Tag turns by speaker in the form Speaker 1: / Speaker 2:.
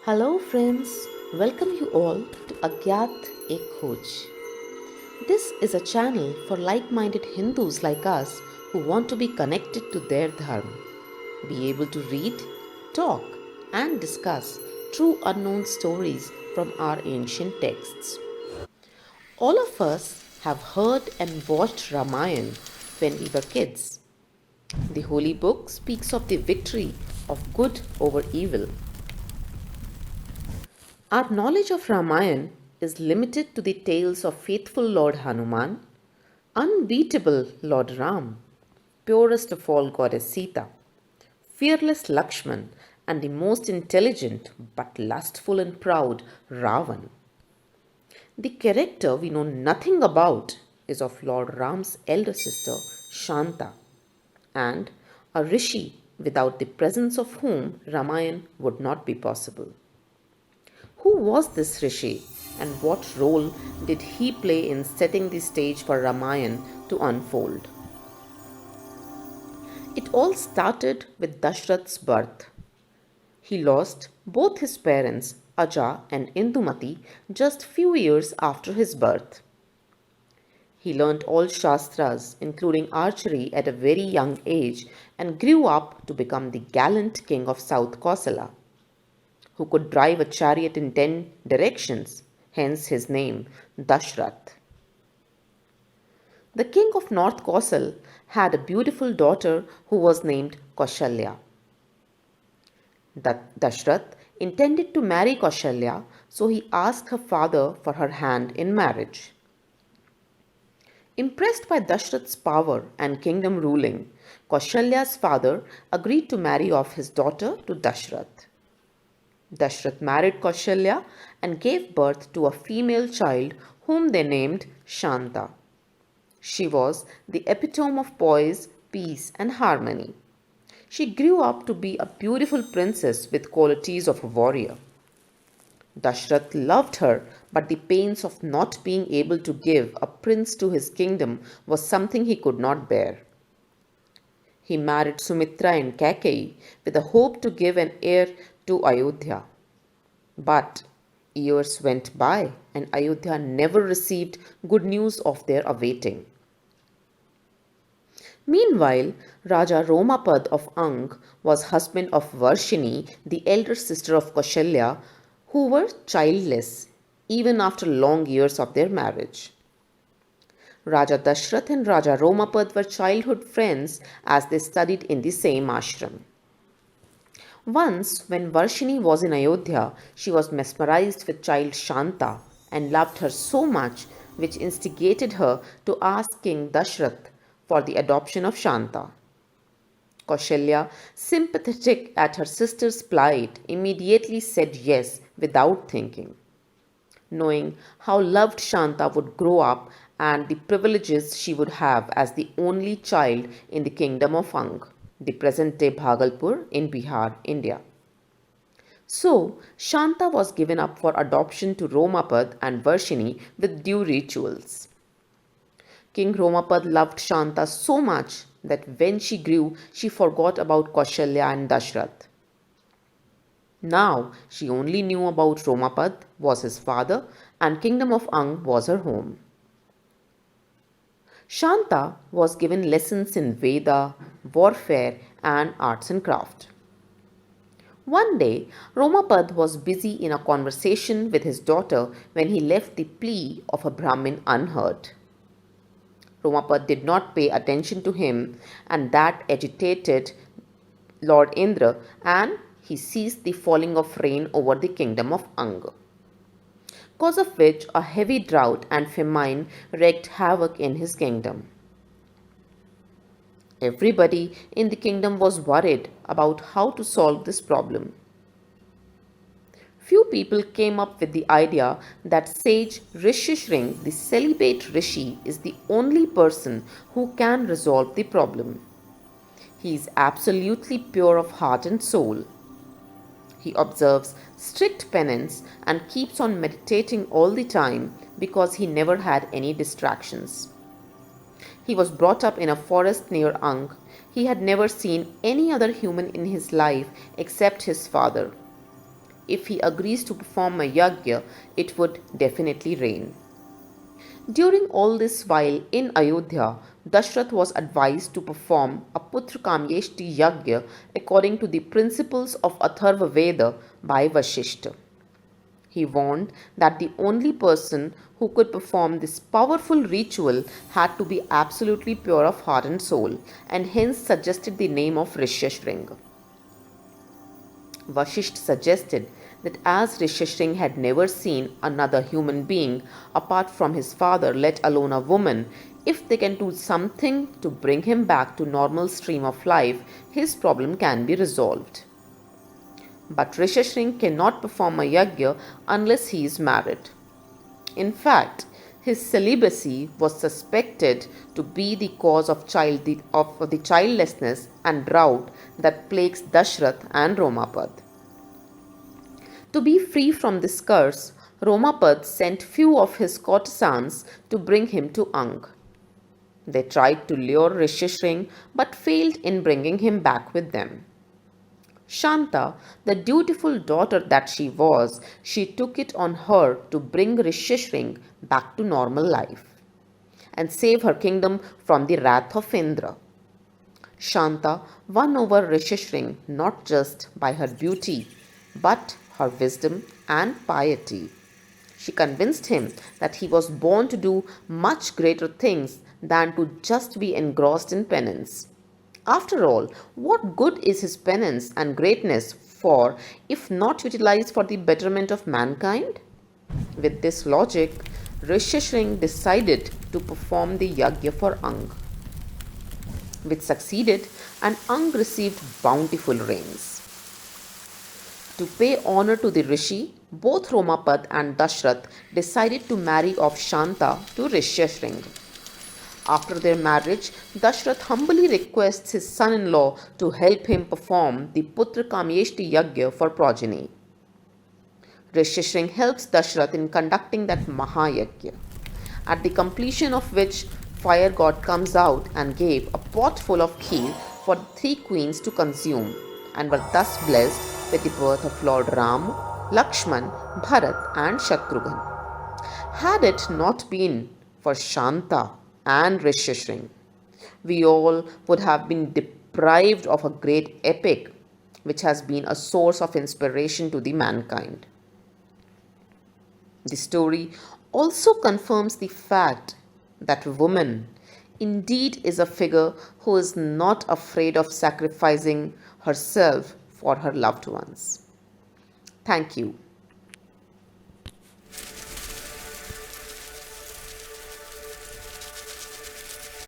Speaker 1: Hello, friends. Welcome you all to Agyat Ek Khoj. This is a channel for like minded Hindus like us who want to be connected to their dharma, be able to read, talk, and discuss true unknown stories from our ancient texts. All of us have heard and watched Ramayana when we were kids. The holy book speaks of the victory of good over evil. Our knowledge of Ramayana is limited to the tales of faithful Lord Hanuman, unbeatable Lord Ram, purest of all Goddess Sita, fearless Lakshman, and the most intelligent but lustful and proud Ravan. The character we know nothing about is of Lord Ram's elder sister Shanta, and a rishi without the presence of whom Ramayana would not be possible. Who was this Rishi and what role did he play in setting the stage for Ramayana to unfold? It all started with Dashrath's birth. He lost both his parents, Aja and Indumati, just few years after his birth. He learnt all Shastras, including archery, at a very young age and grew up to become the gallant king of South Kosala, who could drive a chariot in 10 directions, hence his name, Dashrath. The king of North Kosal had a beautiful daughter who was named Kaushalya. Dashrath intended to marry Kaushalya, so he asked her father for her hand in marriage. Impressed by Dashrath's power and kingdom ruling, Kaushalya's father agreed to marry off his daughter to Dashrath. Dashrath married Kaushalya and gave birth to a female child whom they named Shanta. She was the epitome of poise, peace, and harmony. She grew up to be a beautiful princess with qualities of a warrior. Dashrath loved her, but the pains of not being able to give a prince to his kingdom was something he could not bear. He married Sumitra and Kaikeyi with the hope to give an heir to Ayodhya. But years went by and Ayodhya never received good news of their awaiting. Meanwhile, Raja Romapad of Ang was husband of Varshini, the elder sister of Kaushalya, who were childless even after long years of their marriage. Raja Dashrath and Raja Romapad were childhood friends as they studied in the same ashram. Once, when Varshini was in Ayodhya, she was mesmerized with child Shanta and loved her so much, which instigated her to ask King Dashrath for the adoption of Shanta. Kaushalya, sympathetic at her sister's plight, immediately said yes without thinking. Knowing how loved Shanta would grow up and the privileges she would have as the only child in the kingdom of Ang, the present day Bhagalpur in Bihar, India. So, Shanta was given up for adoption to Romapad and Varshini with due rituals. King Romapad loved Shanta so much that when she grew, she forgot about Kaushalya and Dashrath. Now she only knew about Romapad was his father and kingdom of Ang was her home. Shanta was given lessons in Veda, warfare and arts and craft. One day, Romapad was busy in a conversation with his daughter when he left the plea of a Brahmin unheard. Romapad did not pay attention to him, and that agitated Lord Indra, and he ceased the falling of rain over the kingdom of Ang, cause of which a heavy drought and famine wreaked havoc in his kingdom. Everybody in the kingdom was worried about how to solve this problem. Few people came up with the idea that sage Rishishring, the celibate rishi, is the only person who can resolve the problem. He is absolutely pure of heart and soul. He observes strict penance and keeps on meditating all the time because he never had any distractions. He was brought up in a forest near Ang. He had never seen any other human in his life except his father. if he agrees to perform a yajna, it would definitely rain. During all this while in Ayodhya, Dashrath was advised to perform a Putra Kamyeshti Yajna according to the principles of Atharva Veda by Vashishta. He warned that the only person who could perform this powerful ritual had to be absolutely pure of heart and soul, and hence suggested the name of Rishyashringa. Vashisht suggested that as Rishyashring had never seen another human being apart from his father, let alone a woman, if they can do something to bring him back to normal stream of life, his problem can be resolved. But Rishyashring cannot perform a yajna unless he is married. In fact, his celibacy was suspected to be the cause of the childlessness and drought that plagues Dashrath and Romapad. To be free from this curse, Romapad sent few of his courtesans to bring him to Ang. They tried to lure Rishyashring but failed in bringing him back with them. Shanta, the dutiful daughter that she was, she took it on her to bring Rishyashring back to normal life and save her kingdom from the wrath of Indra. Shanta won over Rishyashring not just by her beauty but her wisdom and piety. She convinced him that he was born to do much greater things than to just be engrossed in penance. After all, what good is his penance and greatness for if not utilized for the betterment of mankind? With this logic, Rishyashring decided to perform the yajna for Ang, which succeeded, and Ang received bountiful rains. To pay honor to the rishi, both Romapad and Dashrath decided to marry off Shanta to Rishyashring. After their marriage, Dashrath humbly requests his son-in-law to help him perform the Putra Kamyeshti Yajna for progeny. Rishyashring helps Dashrath in conducting that Mahayajna, at the completion of which fire god comes out and gave a pot full of kheer for the three queens to consume, and were thus blessed with the birth of Lord Ram, Lakshman, Bharat and Shatrughan. Had it not been for Shanta and Rishyashring, we all would have been deprived of a great epic which has been a source of inspiration to the mankind. The story also confirms the fact that woman indeed is a figure who is not afraid of sacrificing herself for her loved ones. Thank you.